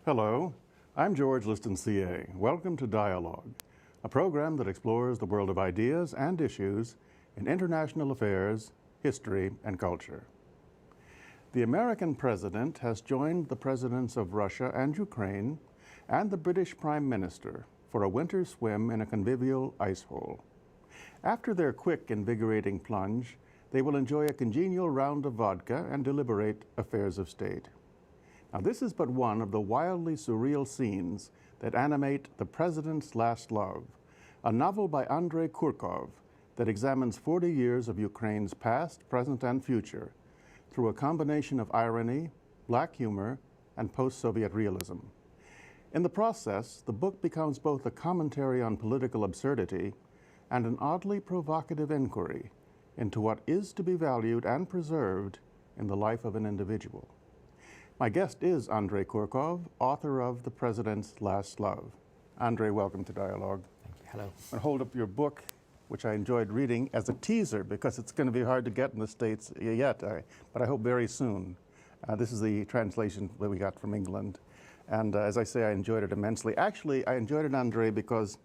Hello, I'm George Liston, CA. Welcome to Dialogue, a program that explores the world of ideas and issues in international affairs, history, and culture. The American president has joined the presidents of Russia and Ukraine and the British Prime Minister for a winter swim in a convivial ice hole. After their quick, invigorating plunge, they will enjoy a congenial round of vodka and deliberate affairs of state. Now, this is but one of the wildly surreal scenes that animate The President's Last Love, a novel by Andrey Kurkov that examines 40 years of Ukraine's past, present, and future through a combination of irony, black humor, and post-Soviet realism. In the process, the book becomes both a commentary on political absurdity and an oddly provocative inquiry into what is to be valued and preserved in the life of an individual. My guest is Andrey Kurkov, author of The President's Last Love. Andrey, welcome to Dialogue. Thank you. Hello. I'm going to hold up your book, which I enjoyed reading, as a teaser because it's going to be hard to get in the States yet, but I hope very soon. This is the translation that we got from England. And as I say, I enjoyed it immensely. Actually, I enjoyed it, Andrey, because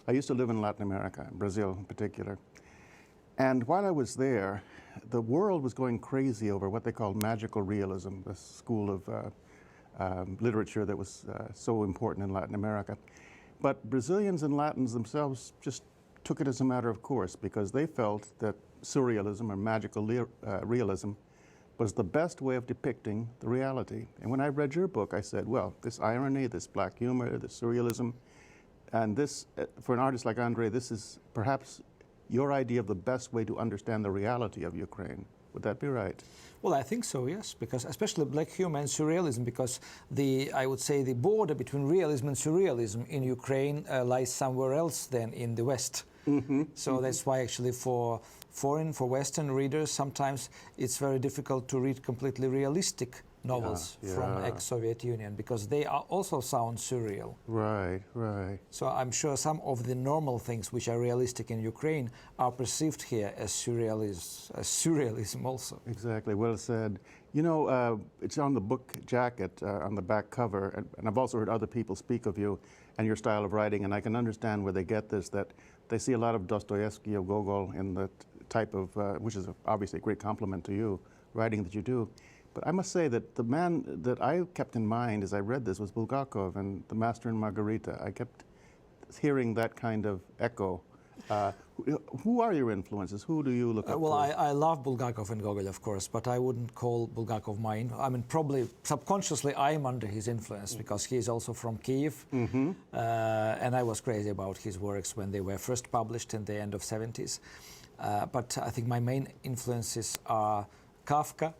I used to live in Latin America, Brazil in particular. And while I was there, the world was going crazy over what they called magical realism, the school of literature that was so important in Latin America. But Brazilians and Latins themselves just took it as a matter of course because they felt that surrealism or magical realism was the best way of depicting the reality. And when I read your book, I said, well, this irony, this black humor, this surrealism, and this, for an artist like Andrey, this is perhaps your idea of the best way to understand the reality of Ukraine. Would that be right? Well, I think so, yes, because especially black humor and surrealism, because I would say the border between realism and surrealism in Ukraine lies somewhere else than in the West. So that's why actually for Western readers, sometimes it's very difficult to read completely realistic novels from ex-Soviet Union because they also sound surreal. Right, right. So I'm sure some of the normal things which are realistic in Ukraine are perceived here as surrealism also. Exactly, well said. You know, it's on the book jacket, on the back cover, and I've also heard other people speak of you and your style of writing, and I can understand where they get this, that they see a lot of Dostoevsky or Gogol in the type of, which is obviously a great compliment to you, writing that you do. But I must say that the man that I kept in mind as I read this was Bulgakov and The Master and Margarita. I kept hearing that kind of echo. Who are your influences? Who do you look up well, to? I love Bulgakov and Gogol, of course, but I wouldn't call Bulgakov mine. I mean, probably subconsciously I'm under his influence because he is also from Kiev, and I was crazy about his works when they were first published in the end of 70s. But I think my main influences are Kafka,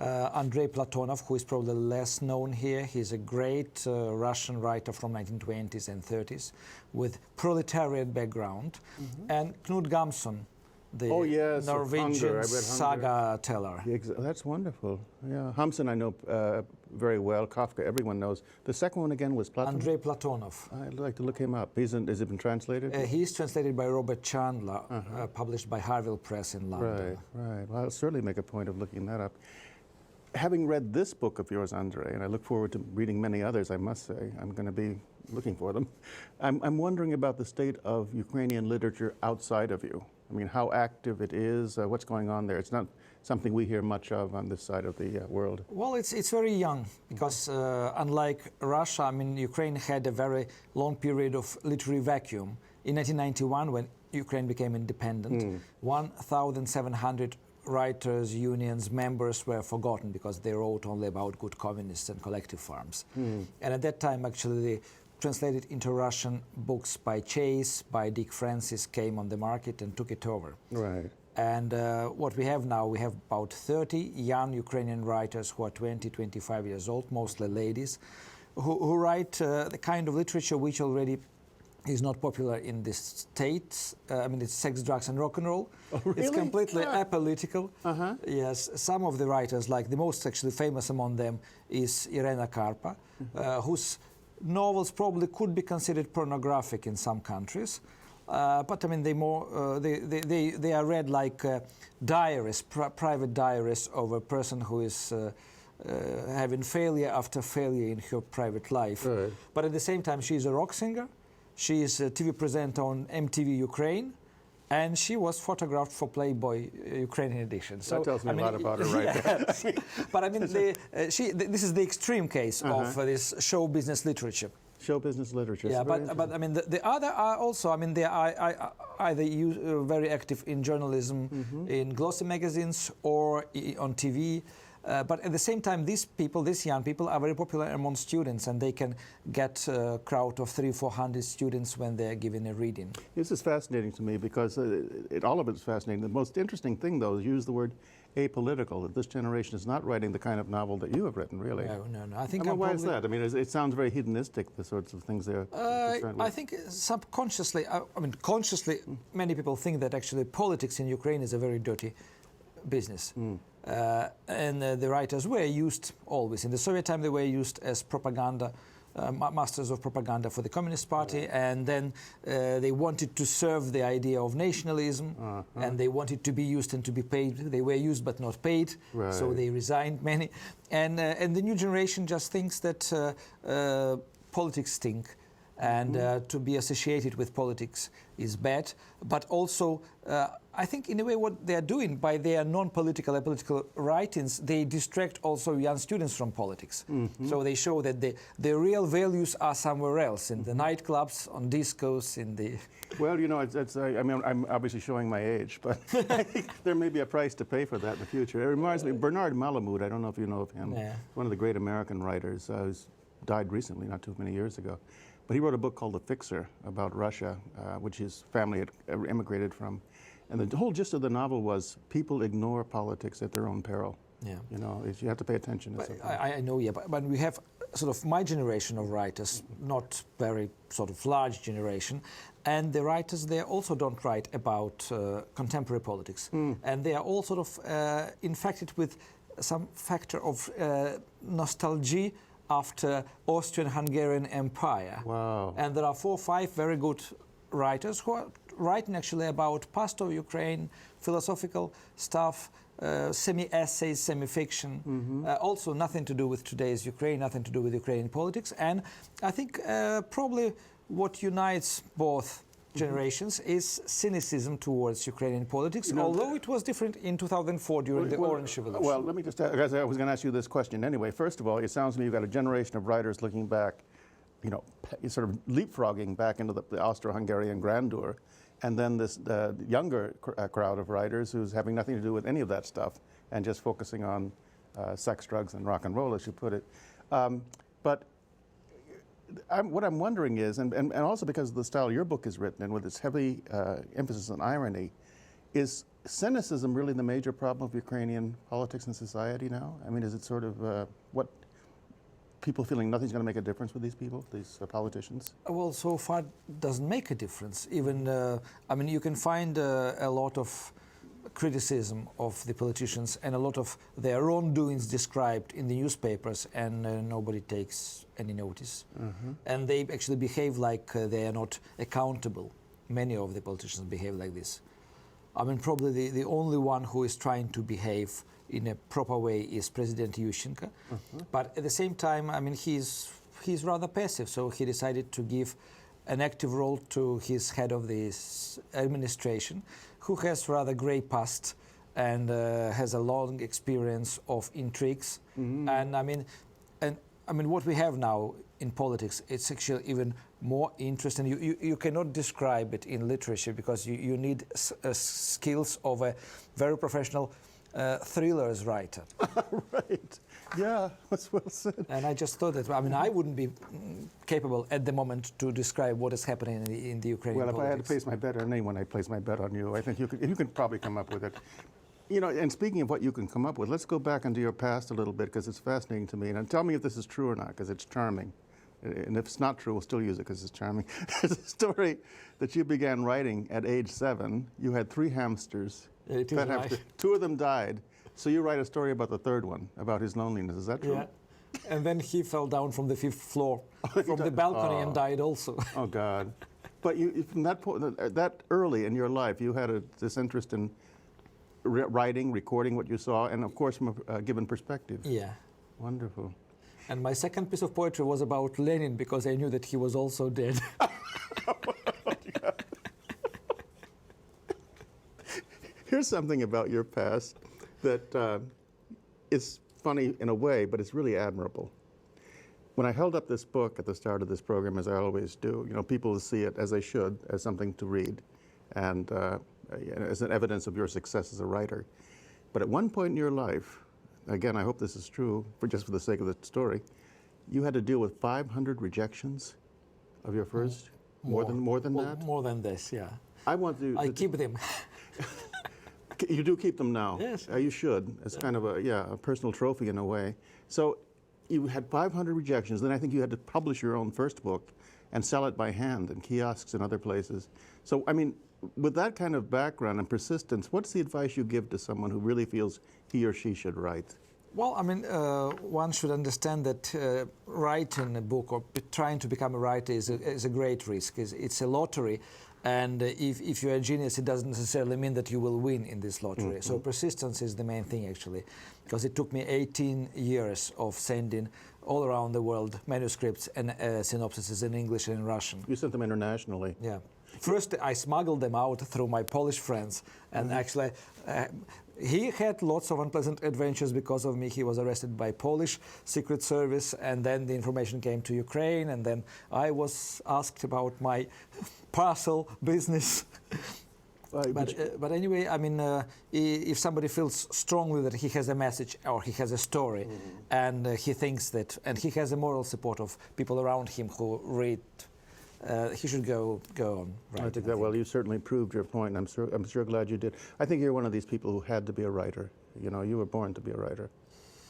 Andrei Platonov, who is probably less known here. He's a great Russian writer from 1920s and 30s with proletariat background. And Knut Gamsun, the Norwegian saga teller. That's wonderful. Yeah, Hamsun I know very well. Kafka, everyone knows. The second one again was Platonov? Andrei Platonov. I'd like to look him up. Has it been translated? He's translated by Robert Chandler, published by Harville Press in London. Right. Well, I'll certainly make a point of looking that up. Having read this book of yours, Andrey, and I look forward to reading many others, I must say, I'm going to be looking for them. I'm wondering about the state of Ukrainian literature outside of you. I mean, how active it is, what's going on there. It's not something we hear much of on this side of the world. Well, it's very young because unlike Russia, I mean, Ukraine had a very long period of literary vacuum. In 1991, when Ukraine became independent, 1,700 writers, unions, members were forgotten because they wrote only about good communists and collective farms. And at that time, actually, the translated into Russian books by Chase, by Dick Francis came on the market and took it over. Right. And what we have now, we have about 30 young Ukrainian writers who are 20, 25 years old, mostly ladies, who write the kind of literature which already is not popular in the States. I mean, it's sex, drugs, and rock and roll. Oh, really? It's completely apolitical. Yes, some of the writers, like the most actually famous among them is Irena Karpa, whose novels probably could be considered pornographic in some countries. But I mean, they are read like diaries, private diaries of a person who is having failure after failure in her private life. Right. But at the same time, she's a rock singer. She is a TV presenter on MTV Ukraine. And she was photographed for Playboy Ukrainian edition. So that tells me a lot about her right there. But I mean, this is the extreme case of this show business literature. Show business literature. Yeah, but I mean, the other are also, I mean, they are either very active in journalism, in glossy magazines, or on TV. But at the same time, these young people are very popular among students, and they can get a crowd of 300-400 students when they are giving a reading. This is fascinating to me because all of it is fascinating. The most interesting thing, though, is use the word apolitical, that this generation is not writing the kind of novel that you have written, really. No. I think why is that? I mean, it sounds very hedonistic, the sorts of things they're concerned with. I think subconsciously, consciously, many people think that actually politics in Ukraine is a very dirty business. And the writers were used always. In the Soviet time, they were used as propaganda, masters of propaganda for the Communist Party, and then they wanted to serve the idea of nationalism, and they wanted to be used and to be paid. They were used but not paid, so they resigned, many. And the new generation just thinks that politics stink, and to be associated with politics is bad. But also, I think in a way what they are doing by their non-political and political writings, they distract also young students from politics. So they show that the real values are somewhere else, in the nightclubs, on discos, in the... Well, you know, I mean, I'm obviously showing my age, but I think there may be a price to pay for that in the future. It reminds me, Bernard Malamud, I don't know if you know of him, one of the great American writers, who's died recently, not too many years ago. But he wrote a book called The Fixer about Russia, which his family had immigrated from. And the whole gist of the novel was people ignore politics at their own peril. Yeah. You know, you have to pay attention. I know, but we have sort of my generation of writers, not very sort of large generation, and the writers there also don't write about contemporary politics. And they are all sort of infected with some factor of nostalgia after Austrian-Hungarian Empire. Wow. And there are 4 or 5 very good writers who are writing actually about past of Ukraine, philosophical stuff, semi-essays, semi-fiction, also nothing to do with today's Ukraine, nothing to do with Ukrainian politics. And I think probably what unites both generations is cynicism towards Ukrainian politics, although it was different in 2004 during the Orange Revolution. Well, let me just, because I was going to ask you this question anyway. First of all, it sounds to me you've got a generation of writers looking back, you know, sort of leapfrogging back into the Austro-Hungarian grandeur, and then this younger crowd of writers who's having nothing to do with any of that stuff and just focusing on sex, drugs, and rock and roll, as you put it. But what I'm wondering is, and also because of the style your book is written in, with its heavy emphasis on irony, is cynicism really the major problem of Ukrainian politics and society now? I mean, is it sort of what people feeling nothing's going to make a difference with these people, these politicians? Well, so far it doesn't make a difference. Even, I mean, you can find a lot of criticism of the politicians and a lot of their wrongdoings described in the newspapers, and nobody takes any notice. And they actually behave like they are not accountable. Many of the politicians behave like this. I mean, probably the only one who is trying to behave in a proper way is President Yushchenko. But at the same time, I mean, he's rather passive, so he decided to give an active role to his head of this administration, who has rather grey past and has a long experience of intrigues. And I mean, what we have now in politics, it's actually even more interesting. You cannot describe it in literature because you need skills of a very professional thrillers writer. Right. Yeah, that's well said. And I just thought that, I mean, I wouldn't be capable at the moment to describe what is happening in the Ukrainian politics. Well, if I had to place my bet on anyone, I'd place my bet on you. I think you could probably come up with it. You know, and speaking of what you can come up with, let's go back into your past a little bit, because it's fascinating to me. And tell me if this is true or not, because it's charming. And if it's not true, we'll still use it because it's charming. There's a story that you began writing at age 7. You had 3 hamsters. Pet hamsters. 2 of them died. So you write a story about the 3rd one, about his loneliness. Is that true? Yeah. And then he fell down from the 5th floor, from the balcony, and died also. Oh, God. But you, from that point, that early in your life, you had this interest in writing, recording what you saw, and of course from a given perspective. Yeah. Wonderful. And my second piece of poetry was about Lenin because I knew that he was also dead. Here's something about your past that is funny in a way, but it's really admirable. When I held up this book at the start of this program, as I always do, you know, people see it, as they should, as something to read and as an evidence of your success as a writer. But at one point in your life, again, I hope this is true, just for the sake of the story, you had to deal with 500 rejections of your first? More than that? More than this, yeah. I want to... I keep them. You do keep them now? Yes. You should. It's kind of a personal trophy in a way. So you had 500 rejections. Then I think you had to publish your own first book and sell it by hand in kiosks and other places. So, I mean, with that kind of background and persistence, what's the advice you give to someone who really feels he or she should write? Well, I mean, one should understand that writing a book or trying to become a writer is a great risk. It's a lottery. And if you're a genius, it doesn't necessarily mean that you will win in this lottery. Mm-hmm. So persistence is the main thing, actually, because it took me 18 years of sending all around the world manuscripts and synopsises in English and in Russian. You sent them internationally. Yeah. First, I smuggled them out through my Polish friends, and actually, he had lots of unpleasant adventures because of me. He was arrested by Polish Secret Service, and then the information came to Ukraine, and then I was asked about my parcel business. But anyway, I mean, if somebody feels strongly that he has a message or he has a story, and he thinks that, and he has a moral support of people around him who read, he should go on. Right, I think that. Well, you certainly proved your point. I'm sure glad you did. I think you're one of these people who had to be a writer. You know, you were born to be a writer.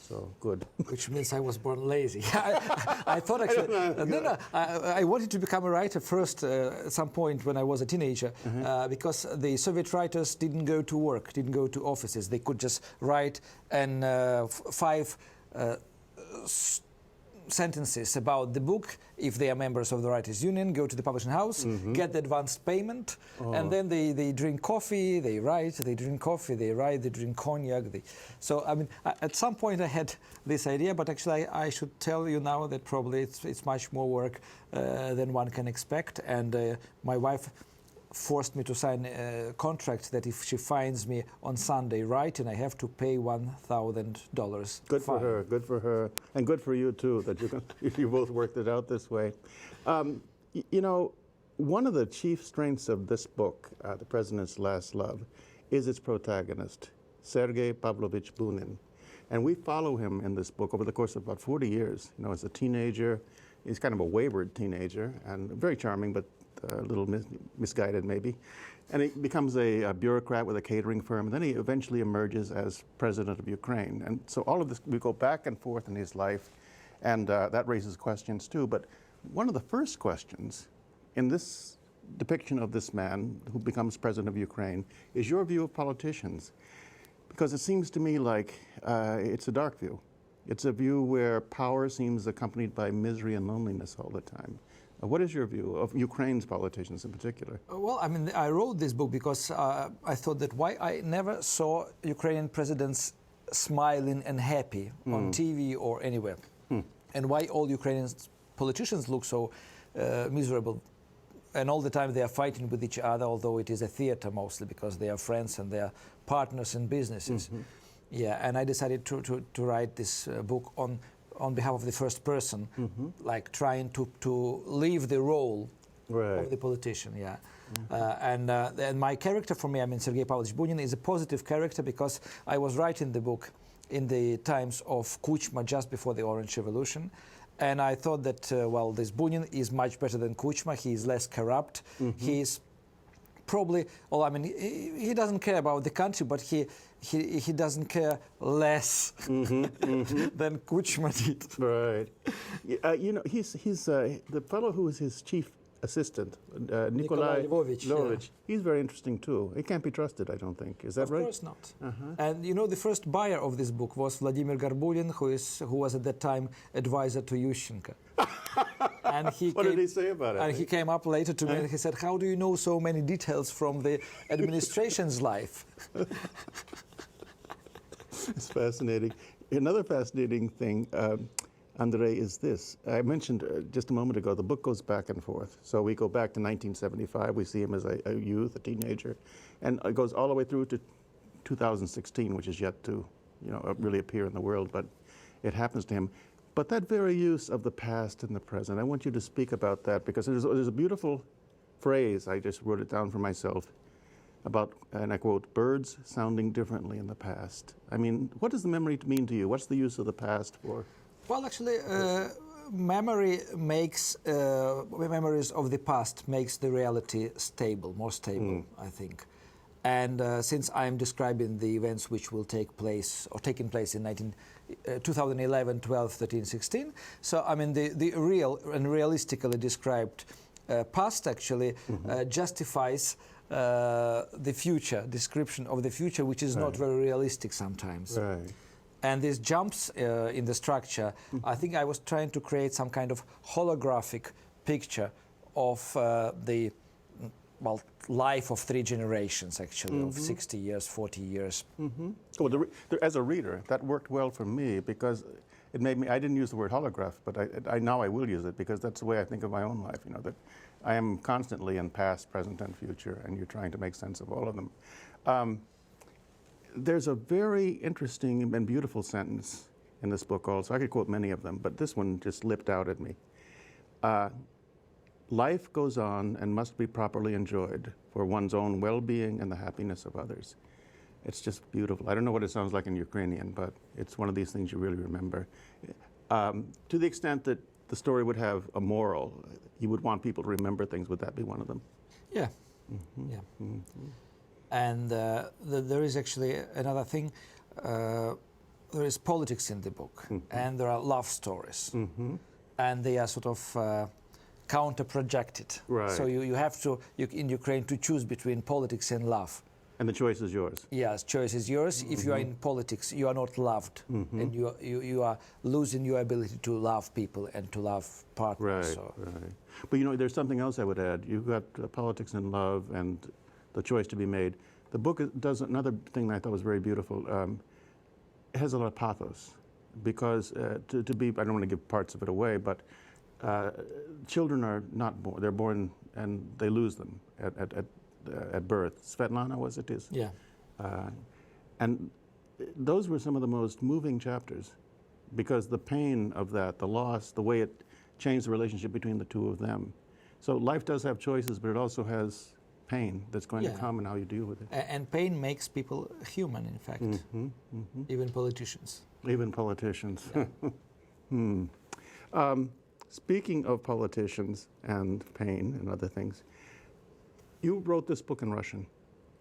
So good. Which means I was born lazy. I thought actually, I wanted to become a writer first at some point when I was a teenager, because the Soviet writers didn't go to work, didn't go to offices. They could just write and 5 sentences about the book, if they are members of the Writers' Union, go to the publishing house, get the advanced payment, and then they drink coffee, they write, they drink coffee, they write, they drink cognac. So, I mean, at some point I had this idea, but actually I should tell you now that probably it's much more work than one can expect, and my wife forced me to sign a contract that if she finds me on Sunday writing, I have to pay $1,000. Good for her. Good for her, and good for you too that you both worked it out this way. You know, one of the chief strengths of this book, The President's Last Love, is its protagonist, Sergey Pavlovich Bunin, and we follow him in this book over the course of about 40 years. You know, as a teenager, he's kind of a wayward teenager and very charming, but a little misguided maybe, and he becomes a bureaucrat with a catering firm, and then he eventually emerges as president of Ukraine. And so all of this, we go back and forth in his life, and that raises questions too. But one of the first questions in this depiction of this man who becomes president of Ukraine is your view of politicians, because it seems to me like it's a dark view. It's a view where power seems accompanied by misery and loneliness all the time. What is your view of Ukraine's politicians in particular? Well, I mean, I wrote this book because I thought that why I never saw Ukrainian presidents smiling and happy on TV or anywhere, and why all Ukrainian politicians look so miserable, and all the time they are fighting with each other, although it is a theater mostly because they are friends and they are partners in businesses. Yeah, and I decided to write this book on behalf of the first person, like trying to leave the role of the politician, and my character for me, I mean, Sergey Pavlovich Bunin is a positive character because I was writing the book in the times of Kuchma, just before the Orange Revolution, and I thought that, well, this Bunin is much better than Kuchma. He is less corrupt. He is probably, well, I mean, he doesn't care about the country, but he doesn't care less than Kuchma did. Right. You know, he's the fellow who is his chief assistant, Nikolai Lvovich. He's very interesting too. He can't be trusted, I don't think. Is that right? Of course not. And you know, the first buyer of this book was Vladimir Garbulin, who was at that time advisor to Yushchenko. And what did he say about it? And he came up later to me and he said, "How do you know so many details from the administration's life?" It's fascinating. Another fascinating thing, Andrey, is this. I mentioned just a moment ago, the book goes back and forth. So we go back to 1975. We see him as a youth, a teenager, and it goes all the way through to 2016, which is yet to, really appear in the world, but it happens to him. But that very use of the past and the present, I want you to speak about that, because there's a beautiful phrase, I just wrote it down for myself, about, and I quote, birds sounding differently in the past. I mean, what does the memory mean to you? What's the use of the past for? Well, actually, memories of the past makes the reality stable, more stable, I think. And since I'm describing the events which will take place, or taking place in 2011, 12, 13, 16, so I mean the real and realistically described past actually justifies the future, description of the future, which is not very realistic sometimes. Right. And these jumps in the structure, I think I was trying to create some kind of holographic picture of the life of 3 generations, actually, of 60 years, 40 years. Well, as a reader, that worked well for me, because it made me, I didn't use the word holograph, but now I will use it, because that's the way I think of my own life, that I am constantly in past, present, and future, and you're trying to make sense of all of them. There's a very interesting and beautiful sentence in this book also. I could quote many of them, but this one just leapt out at me. Life goes on and must be properly enjoyed for one's own well-being and the happiness of others. It's just beautiful. I don't know what it sounds like in Ukrainian, but it's one of these things you really remember. To the extent that the story would have a moral, you would want people to remember things. Would that be one of them? Yeah. And there is actually another thing. There is politics in the book, and there are love stories, and they are sort of counter-projected. Right. So you have to, in Ukraine, to choose between politics and love. And the choice is yours. Yes, choice is yours. If you are in politics, you are not loved, and you are losing your ability to love people and to love partners. Right, So. right. But there's something else I would add. You've got politics and love and the choice to be made. The book does another thing that I thought was very beautiful. It has a lot of pathos, because to be, I don't want to give parts of it away, but children are not born. They're born and they lose them at birth. Svetlana, it is? Yeah. And those were some of the most moving chapters, because the pain of that, the loss, the way it changed the relationship between the two of them. So life does have choices, but it also has pain that's going to come, and how you deal with it. And pain makes people human, in fact. Even politicians. Even politicians. Speaking of politicians and pain and other things, you wrote this book in Russian.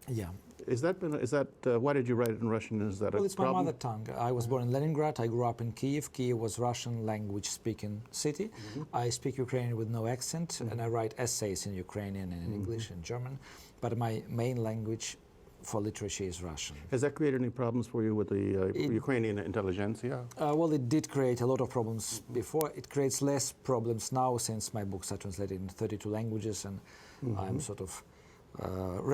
Yeah. Why did you write it in Russian? Is that Well, a it's my problem? mother tongue. I was born in Leningrad. I grew up in Kiev. Kiev was Russian language speaking city. I speak Ukrainian with no accent, and I write essays in Ukrainian and in English and German. But my main language for literature is Russian. Has that created any problems for you with the Ukrainian intelligentsia? Well, it did create a lot of problems before. It creates less problems now, since my books are translated in 32 languages, and I'm sort of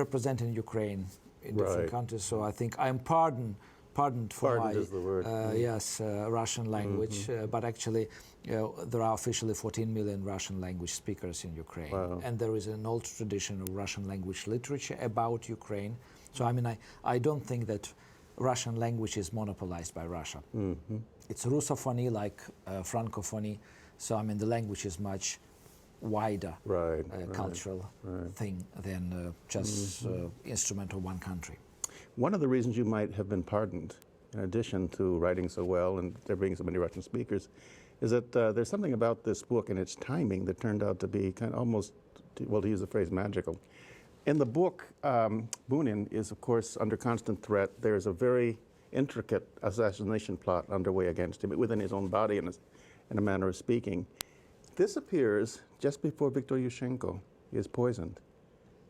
representing Ukraine in different countries. So I think I'm pardoned for Pardoned is the word. Russian language. But actually, there are officially 14 million Russian language speakers in Ukraine. Wow. And there is an old tradition of Russian language literature about Ukraine. So I mean, I don't think that Russian language is monopolized by Russia. It's Russophony like Francophony. So I mean, the language is much wider cultural thing than just instrument of one country. One of the reasons you might have been pardoned, in addition to writing so well and there being so many Russian speakers, is that there's something about this book and its timing that turned out to be kind of almost, well, to use the phrase, magical. In the book, Bunin is, of course, under constant threat. There's a very intricate assassination plot underway against him within his own body, in a manner of speaking. This appears just before Viktor Yushchenko is poisoned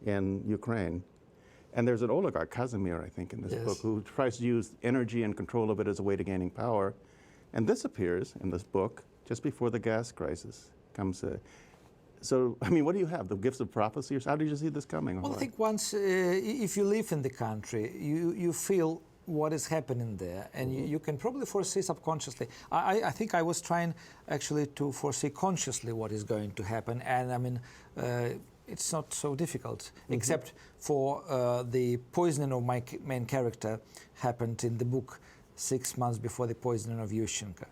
in Ukraine. And there's an oligarch, Kazimir, I think, in this book, who tries to use energy and control of it as a way to gaining power. And this appears in this book just before the gas crisis comes. So, I mean, what do you have? The gifts of prophecy? How did you see this coming? Well, I think once, if you live in the country, you feel what is happening there, and you can probably foresee subconsciously. I think I was trying actually to foresee consciously what is going to happen, and I mean, it's not so difficult, except for the poisoning of my main character happened in the book 6 months before the poisoning of Yushchenko.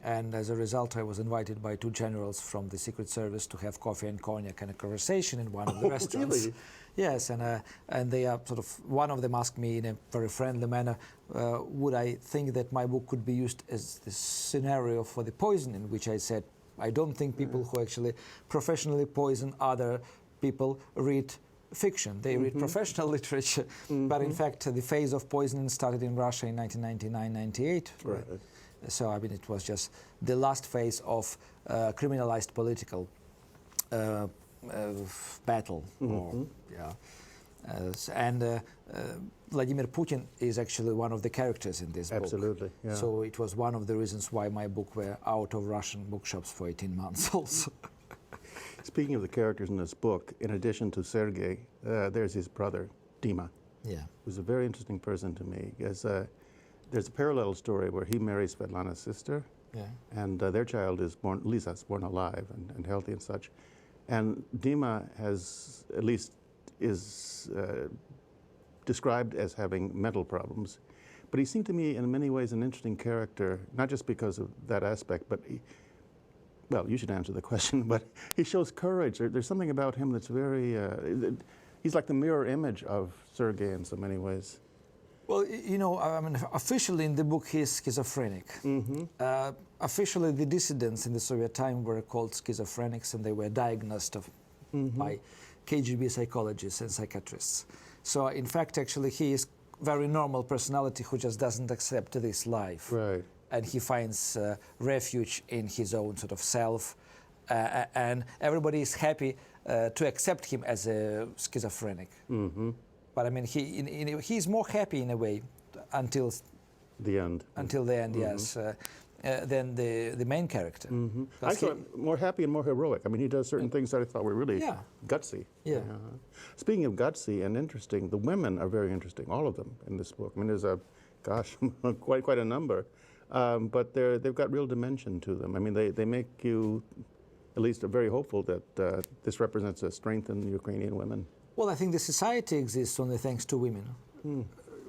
And as a result, I was invited by 2 generals from the Secret Service to have coffee and cognac and a conversation in one of the restaurants. Really? Yes, and they are sort of, one of them asked me in a very friendly manner, would I think that my book could be used as the scenario for the poisoning, which I said, I don't think people who actually professionally poison other people read fiction. They read professional literature, but in fact the phase of poisoning started in Russia in 1999-98. Right. So I mean, it was just the last phase of criminalized political battle. Vladimir Putin is actually one of the characters in this book. Absolutely. Yeah. So it was one of the reasons why my book were out of Russian bookshops for 18 months also. Speaking of the characters in this book, in addition to Sergei, there's his brother, Dima, who's a very interesting person to me. There's a parallel story where he marries Svetlana's sister, and their child is born, Lisa's born alive and healthy and such. And Dima has, at least is described as having mental problems. But he seemed to me in many ways an interesting character, not just because of that aspect, but well, you should answer the question, but he shows courage. There's something about him that's very, he's like the mirror image of Sergei in so many ways. Well, you know, I mean, officially in the book he is schizophrenic. Officially the dissidents in the Soviet time were called schizophrenics, and they were diagnosed by KGB psychologists and psychiatrists. So in fact, actually, he is very normal personality who just doesn't accept this life. Right. And he finds refuge in his own sort of self, and everybody is happy to accept him as a schizophrenic. But I mean, he's more happy in a way until the end. Until the end, yes, than the main character. I thought more happy and more heroic. I mean, he does certain things that I thought were really gutsy. Yeah. Speaking of gutsy and interesting, the women are very interesting, all of them in this book. I mean, there's quite a number. But they've got real dimension to them. I mean, they make you at least very hopeful that this represents a strength in Ukrainian women. Well, I think the society exists only thanks to women.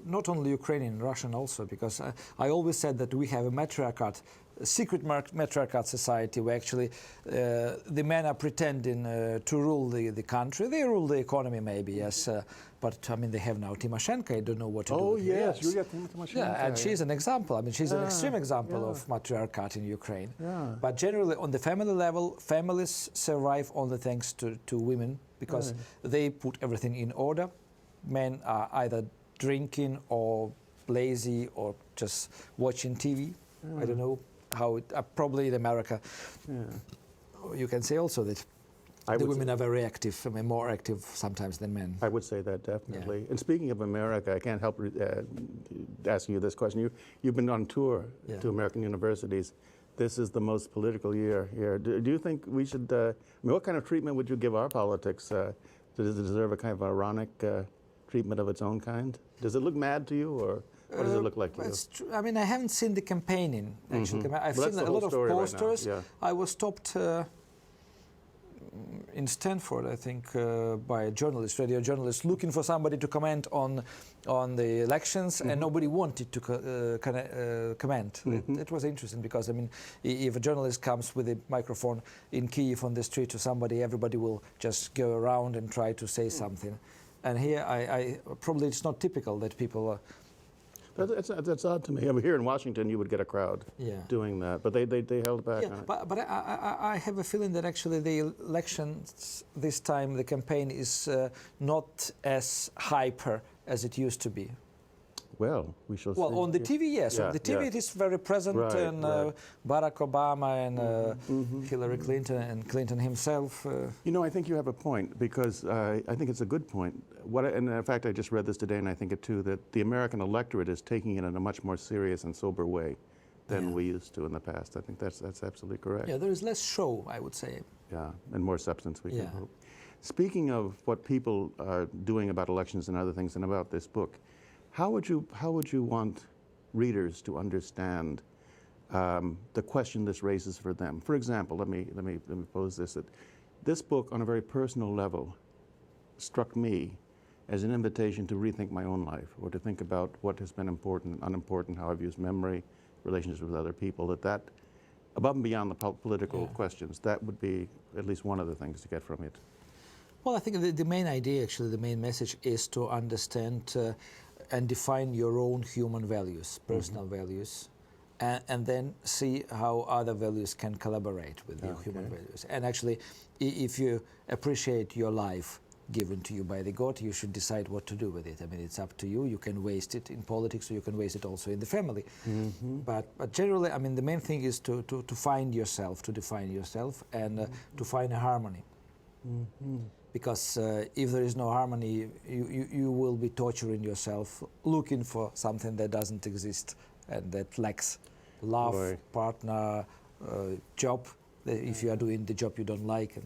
Not only Ukrainian, Russian also, because I always said that we have a matriarchate, a secret matriarchate society where actually the men are pretending to rule the country. They rule the economy maybe, yes, but I mean they have now Tymoshenko. I don't know what to do with her. Yes, Yulia Tymoshenko. Yeah, and she's an example. I mean, she's an extreme example of matriarchate in Ukraine. But generally, on the family level, families survive only thanks to women, because they put everything in order. Men are either drinking or lazy or just watching TV. I don't know how it, probably in America, you can say also that the women are very active, I mean, more active sometimes than men. I would say that definitely. And speaking of America, I can't help asking you this question. You've been on tour to American universities. This is the most political year here. Do you think we should, I mean, what kind of treatment would you give our politics? Does it deserve a kind of ironic treatment of its own kind? Does it look mad to you, or what does it look like to you? I mean, I haven't seen the campaigning, actually. I've seen a lot of posters. Right now. I was stopped in Stanford, I think, by a journalist, radio journalist, looking for somebody to comment on the elections, and nobody wanted to comment. It was interesting because, I mean, if a journalist comes with a microphone in Kyiv on the street to somebody, everybody will just go around and try to say something. And here, I probably it's not typical that people. That's odd to me. I mean, here in Washington, you would get a crowd doing that, but they held back. But I have a feeling that actually the elections this time, the campaign is not as hyper as it used to be. Well, we shall see. Well, on the TV, yes. On the TV, it is very present, and Barack Obama and Hillary Clinton and Clinton himself. You know, I think you have a point, because I think it's a good point. And in fact, I just read this today, and I think it too, that the American electorate is taking it in a much more serious and sober way than we used to in the past. I think that's absolutely correct. Yeah, there is less show, I would say. Yeah, and more substance, we can hope. Speaking of what people are doing about elections and other things and about this book, How would you want readers to understand the question this raises for them? For example, let me pose this: that this book, on a very personal level, struck me as an invitation to rethink my own life, or to think about what has been important and unimportant, how I've used memory, relationships with other people. That above and beyond the political questions, that would be at least one of the things to get from it. Well, I think the main idea, actually, the main message is to understand and define your own human values, personal values, and then see how other values can collaborate with your human values. And actually, if you appreciate your life given to you by the God, you should decide what to do with it. I mean, it's up to you. You can waste it in politics, or you can waste it also in the family. But generally, I mean, the main thing is to find yourself, to define yourself, and to find a harmony. Because if there is no harmony, you will be torturing yourself, looking for something that doesn't exist and that lacks love, partner, job, if you are doing the job you don't like.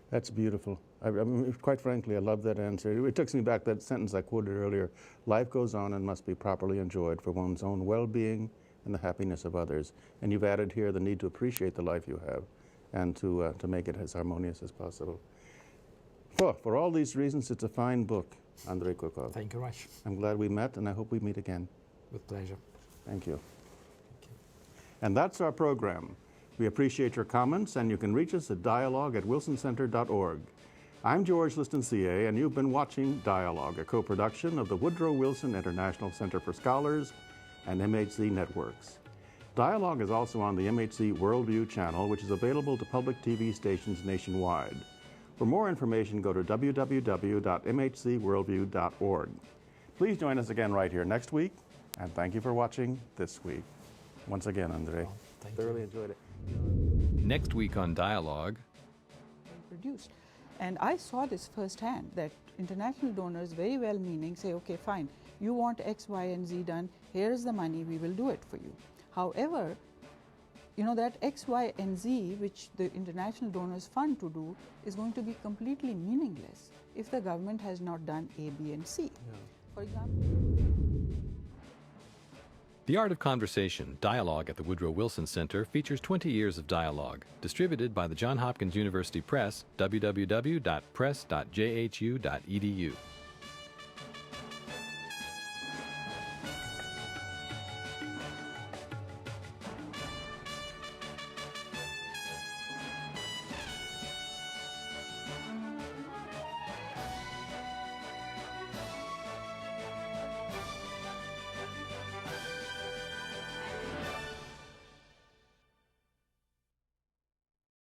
That's beautiful. I mean, quite frankly, I love that answer. It takes me back to that sentence I quoted earlier: life goes on and must be properly enjoyed for one's own well-being and the happiness of others. And you've added here the need to appreciate the life you have and to make it as harmonious as possible. For all these reasons, it's a fine book, Andrey Kurkov. Thank you very much. I'm glad we met, and I hope we meet again. With pleasure. Thank you. And that's our program. We appreciate your comments, and you can reach us at dialogue@wilsoncenter.org. I'm George Liston, CA, and you've been watching Dialogue, a co-production of the Woodrow Wilson International Center for Scholars and MHC Networks. Dialogue is also on the MHC Worldview channel, which is available to public TV stations nationwide. For more information, go to www.mhcworldview.org. Please join us again right here next week, and thank you for watching this week. Once again, Andrey, thoroughly enjoyed it. Next week on Dialogue. Produced. And I saw this firsthand, that international donors, very well-meaning, say, okay, fine, you want X, Y, and Z done, here's the money, we will do it for you. However, you know, that X, Y, and Z, which the international donors fund to do, is going to be completely meaningless if the government has not done A, B, and C. For example, The Art of Conversation, Dialogue at the Woodrow Wilson Center features 20 years of dialogue, distributed by the Johns Hopkins University Press, www.press.jhu.edu.